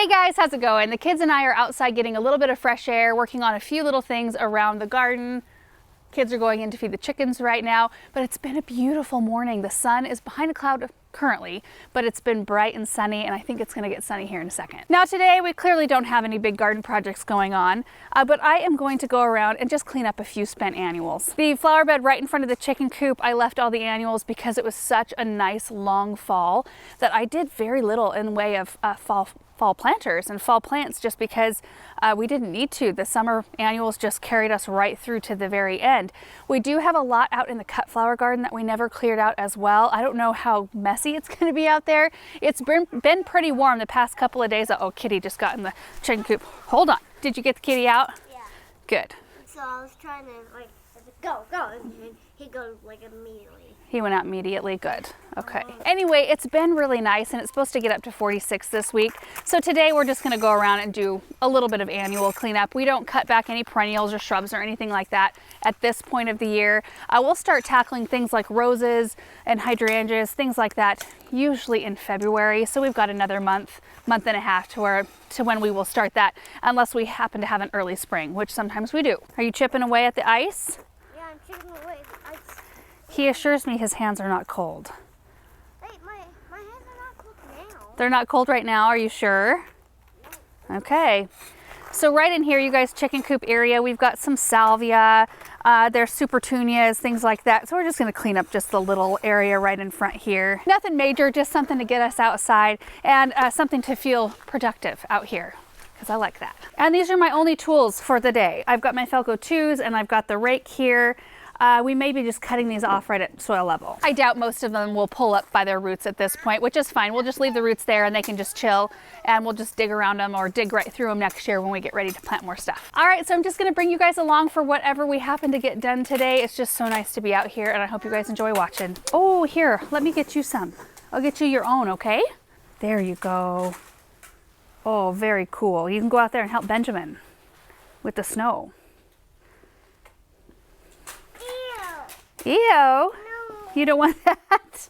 Hey guys, how's it going? The kids and I are outside getting a little bit of fresh air, working on a few little things around the garden. Kids are going in to feed the chickens right now, but it's been a beautiful morning. The sun is behind a cloud currently, but it's been bright and sunny, and I think it's gonna get sunny here in a second. Now today, we clearly don't have any big garden projects going on, but I am going to go around and just clean up a few spent annuals. The flower bed right in front of the chicken coop, I left all the annuals because it was such a nice long fall that I did very little in the way of fall planters and fall plants just because we didn't need to. The summer annuals just carried us right through to the very end. We do have a lot out in the cut flower garden that we never cleared out as well. I don't know how messy it's going to be out there. It's been pretty warm the past couple of days. Oh, Kitty just got in the chicken coop. Hold on. Did you get the kitty out? Yeah. Good. So I was trying to go, and he goes immediately. He went out immediately. Good. Okay. Anyway, it's been really nice and it's supposed to get up to 46 this week. So today we're just going to go around and do a little bit of annual cleanup. We don't cut back any perennials or shrubs or anything like that at this point of the year. We'll start tackling things like roses and hydrangeas, things like that, usually in February. So we've got another month and a half to when we will start that, unless we happen to have an early spring, which sometimes we do. Are you chipping away at the ice? Yeah, I'm chipping away at the ice. He assures me his hands are not cold. Hey, my hands are not cold now. They're not cold right now, are you sure? Okay. So right in here, you guys, chicken coop area, we've got some salvia, there's supertunias, things like that. So we're just gonna clean up just the little area right in front here. Nothing major, just something to get us outside and something to feel productive out here, because I like that. And these are my only tools for the day. I've got my Felco 2s and I've got the rake here. We may be just cutting these off right at soil level. I doubt most of them will pull up by their roots at this point, which is fine. We'll just leave the roots there and they can just chill, and we'll just dig around them or dig right through them next year when we get ready to plant more stuff. All right, so I'm just gonna bring you guys along for whatever we happen to get done today. It's just so nice to be out here, and I hope you guys enjoy watching. Oh, here, let me get you some. I'll get you your own, okay? There you go. Oh, very cool. You can go out there and help Benjamin with the snow. Ew. No. You don't want that?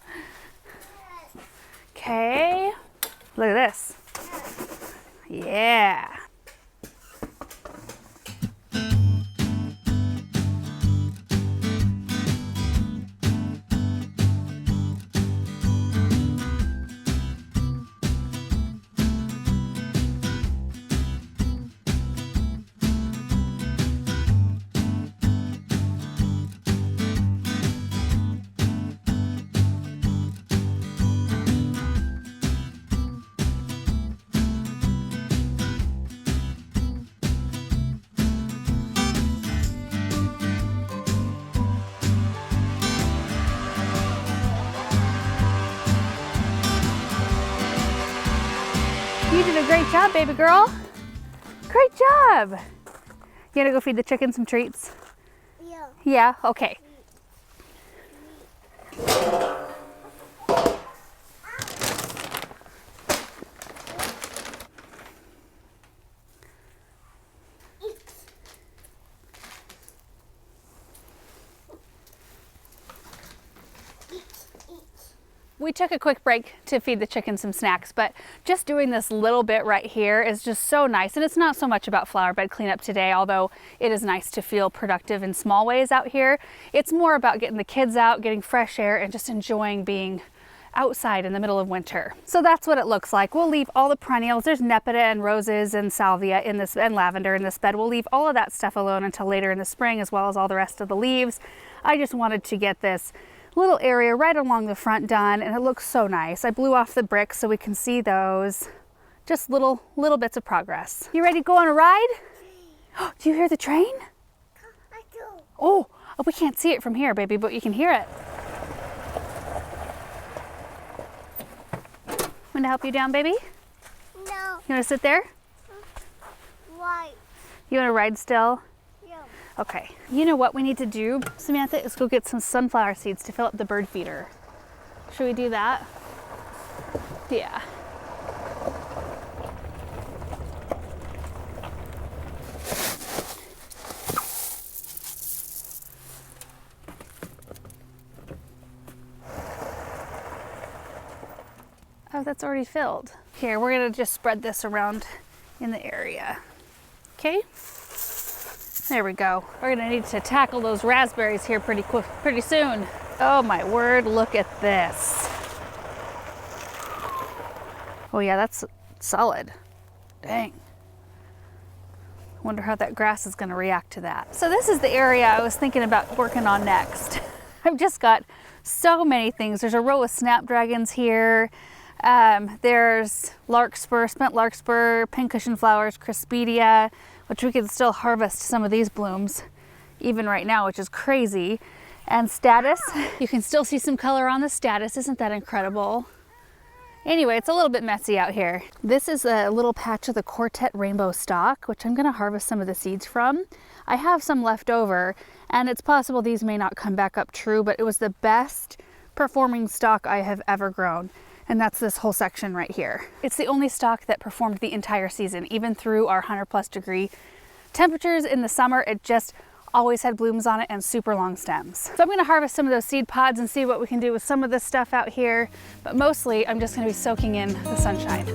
Okay. Look at this. Yeah. You did a great job, baby girl. Great job. You gonna go feed the chicken some treats? Yeah. Yeah, okay. We took a quick break to feed the chickens some snacks, but just doing this little bit right here is just so nice. And it's not so much about flower bed cleanup today, although it is nice to feel productive in small ways out here. It's more about getting the kids out, getting fresh air, and just enjoying being outside in the middle of winter. So that's what it looks like. We'll leave all the perennials. There's nepeta and roses and salvia in this, and lavender in this bed. We'll leave all of that stuff alone until later in the spring, as well as all the rest of the leaves. I just wanted to get this little area right along the front done, and it looks so nice. I blew off the bricks so we can see those. Just little bits of progress. You ready to go on a ride? Do you hear the train? I do. Oh, we can't see it from here, baby, but you can hear it. Want to help you down, baby? No. You want to sit there? Why? You want to ride still? Yeah. Okay. You know what we need to do, Samantha, is go get some sunflower seeds to fill up the bird feeder. Should we do that? Yeah. Oh, that's already filled. Here, we're gonna just spread this around in the area. Okay, there we go. We're gonna need to tackle those raspberries here pretty soon. Oh my word, look at this. Oh yeah, that's solid. Dang. Wonder how that grass is gonna react to that. So this is the area I was thinking about working on next. I've just got so many things. There's a row of snapdragons here. There's larkspur, spent larkspur, pincushion flowers, crispidia, which we can still harvest some of these blooms even right now, which is crazy. And statice. You can still see some color on the statice. Isn't that incredible? Anyway, it's a little bit messy out here. This is a little patch of the Quartet Rainbow Stock, which I'm gonna harvest some of the seeds from. I have some left over, and it's possible these may not come back up true, but it was the best performing stock I have ever grown. And that's this whole section right here. It's the only stock that performed the entire season, even through our 100+ degree temperatures in the summer. It just always had blooms on it and super long stems. So I'm gonna harvest some of those seed pods and see what we can do with some of this stuff out here. But mostly I'm just gonna be soaking in the sunshine.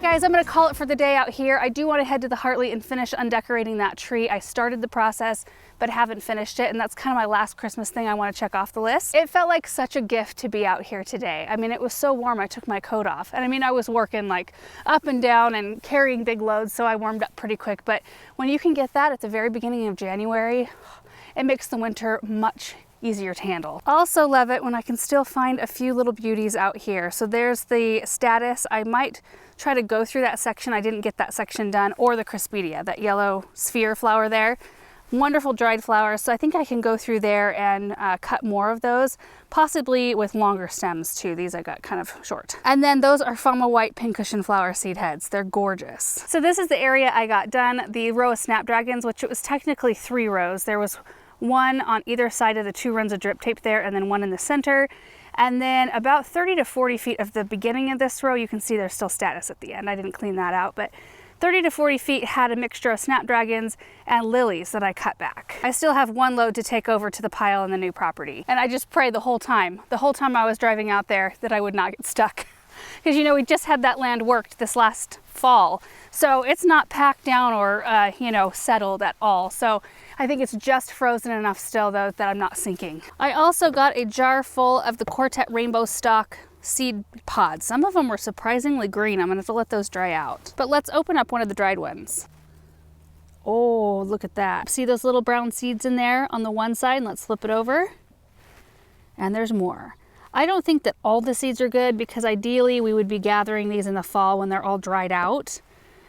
Guys, I'm gonna call it for the day out here. I do want to head to the Hartley and finish undecorating that tree. I started the process, but haven't finished it, and that's kind of my last Christmas thing I want to check off the list. It felt like such a gift to be out here today. I mean, it was so warm, I took my coat off. And I mean, I was working like up and down and carrying big loads, so I warmed up pretty quick. But when you can get that at the very beginning of January, it makes the winter much easier to handle. Also love it when I can still find a few little beauties out here. So there's the statice. I might try to go through that section. I didn't get that section done, or the crispidia, that yellow sphere flower there. Wonderful dried flowers. So I think I can go through there and cut more of those, possibly with longer stems too. These I got kind of short. And then those are Fama White pincushion flower seed heads. They're gorgeous. So this is the area I got done. The row of snapdragons, which it was technically 3 rows. There was one on either side of the 2 runs of drip tape there, and then one in the center. And then about 30 to 40 feet of the beginning of this row, you can see there's still statice at the end. I didn't clean that out, but 30 to 40 feet had a mixture of snapdragons and lilies that I cut back. I still have 1 load to take over to the pile on the new property. And I just prayed the whole time I was driving out there, that I would not get stuck. Because, you know, we just had that land worked this last fall. So it's not packed down or, you know, settled at all. So I think it's just frozen enough still, though, that I'm not sinking. I also got a jar full of the Quartet Rainbow Stock seed pods. Some of them were surprisingly green. I'm gonna have to let those dry out. But let's open up one of the dried ones. Oh, look at that. See those little brown seeds in there on the one side? Let's flip it over. And there's more. I don't think that all the seeds are good, because ideally we would be gathering these in the fall when they're all dried out.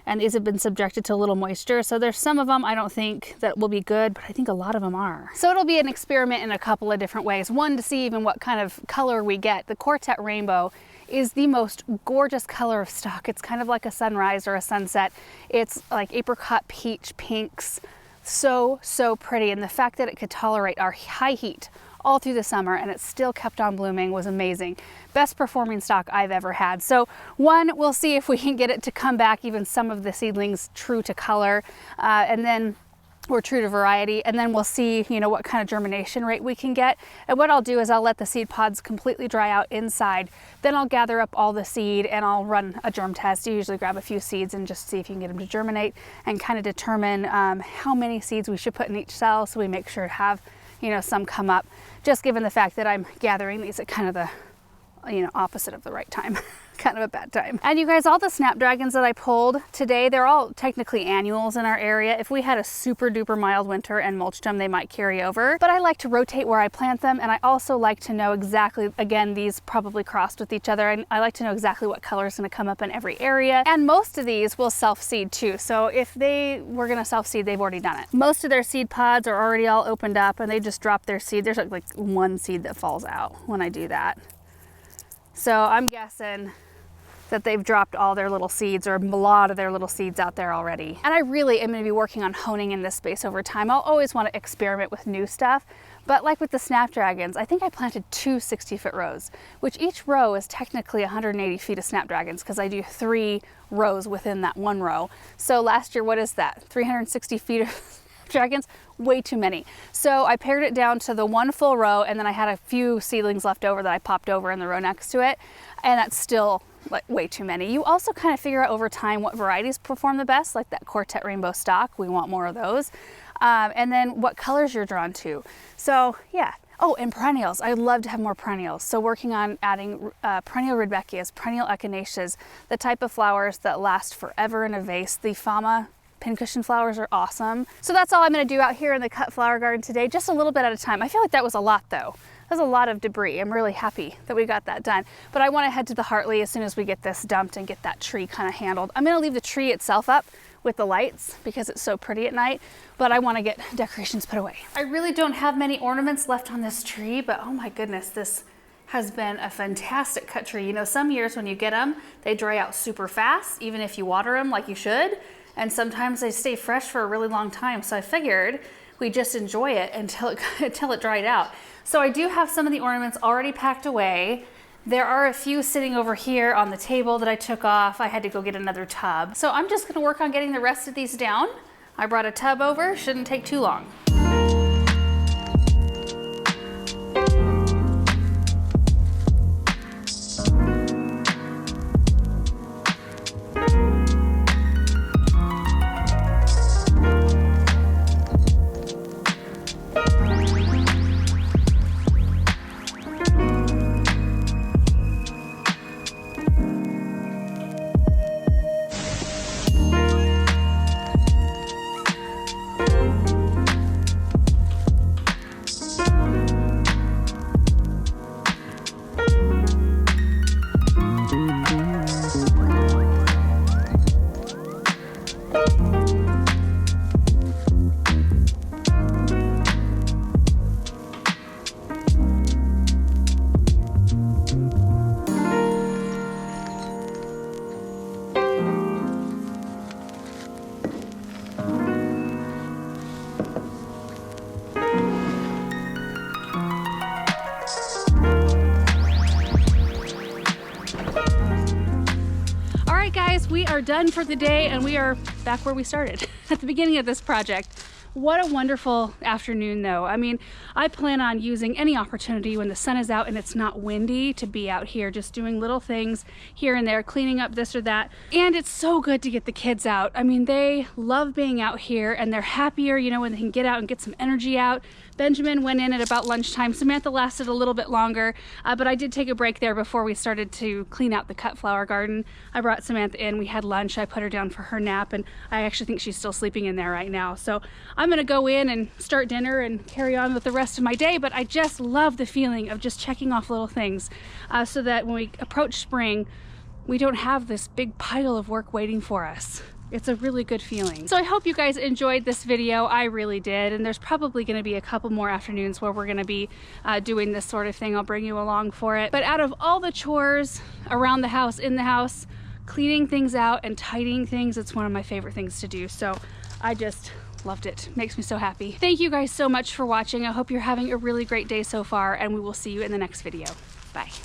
And these have been subjected to a little moisture. So there's some of them I don't think that will be good, but I think a lot of them are. So it'll be an experiment in a couple of different ways. One, to see even what kind of color we get. The Quartet Rainbow is the most gorgeous color of stock. It's kind of like a sunrise or a sunset. It's like apricot peach pinks. So, so pretty. And the fact that it could tolerate our high heat all through the summer and it still kept on blooming was amazing. Best performing stock I've ever had. So one, we'll see if we can get it to come back, even some of the seedlings true to color. And then we're true to variety, and then we'll see, you know, what kind of germination rate we can get. And what I'll do is I'll let the seed pods completely dry out inside. Then I'll gather up all the seed and I'll run a germ test. You usually grab a few seeds and just see if you can get them to germinate and kind of determine how many seeds we should put in each cell, so we make sure to have, you know, some come up, just given the fact that I'm gathering these at kind of the, you know, opposite of the right time. Kind of a bad time. And you guys, all the snapdragons that I pulled today, they're all technically annuals in our area. If we had a super duper mild winter and mulched them, they might carry over. But I like to rotate where I plant them, and I also like to know exactly, again, these probably crossed with each other, and I like to know exactly what color is going to come up in every area. And most of these will self-seed too. So if they were going to self-seed, they've already done it. Most of their seed pods are already all opened up, and they just drop their seed. There's like one seed that falls out when I do that. So I'm guessing that they've dropped all their little seeds, or a lot of their little seeds out there already. And I really am going to be working on honing in this space over time. I'll always want to experiment with new stuff, but like with the snapdragons, I think I planted 2 60-foot rows, which each row is technically 180 feet of snapdragons, because I do 3 rows within that one row. So last year, what is that? 360 feet of snapdragons? Way too many. So I pared it down to the 1 full row, and then I had a few seedlings left over that I popped over in the row next to it, and that's still like way too many. You also kind of figure out over time what varieties perform the best, like that Quartet Rainbow Stock. We want more of those. And then what colors you're drawn to. So yeah. Oh, and perennials. I'd love to have more perennials. So working on adding perennial rudbeckias, perennial echinaceas, the type of flowers that last forever in a vase. The Fama pincushion flowers are awesome. So that's all I'm going to do out here in the cut flower garden today, just a little bit at a time. I feel like that was a lot though. There's a lot of debris. I'm really happy that we got that done. But I want to head to the Hartley as soon as we get this dumped and get that tree kind of handled. I'm going to leave the tree itself up with the lights because it's so pretty at night, but I want to get decorations put away. I really don't have many ornaments left on this tree, but oh my goodness, this has been a fantastic cut tree. You know, some years when you get them, they dry out super fast, even if you water them like you should. And sometimes they stay fresh for a really long time. So I figured we just enjoy it until it dried out. So I do have some of the ornaments already packed away. There are a few sitting over here on the table that I took off. I had to go get another tub. So I'm just gonna work on getting the rest of these down. I brought a tub over, shouldn't take too long. We are done for the day and we are back where we started at the beginning of this project. What a wonderful afternoon though. I mean, I plan on using any opportunity when the sun is out and it's not windy to be out here just doing little things here and there, cleaning up this or that. And it's so good to get the kids out. I mean, they love being out here and they're happier, you know, when they can get out and get some energy out. Benjamin went in at about lunchtime. Samantha lasted a little bit longer, but I did take a break there before we started to clean out the cut flower garden. I brought Samantha in, we had lunch, I put her down for her nap, and I actually think she's still sleeping in there right now. So I'm gonna go in and start dinner and carry on with the rest of my day, but I just love the feeling of just checking off little things so that when we approach spring, we don't have this big pile of work waiting for us. It's a really good feeling. So I hope you guys enjoyed this video. I really did. And there's probably going to be a couple more afternoons where we're going to be doing this sort of thing. I'll bring you along for it. But out of all the chores around the house, in the house, cleaning things out and tidying things, it's one of my favorite things to do. So I just loved it. Makes me so happy. Thank you guys so much for watching. I hope you're having a really great day so far, and we will see you in the next video. Bye.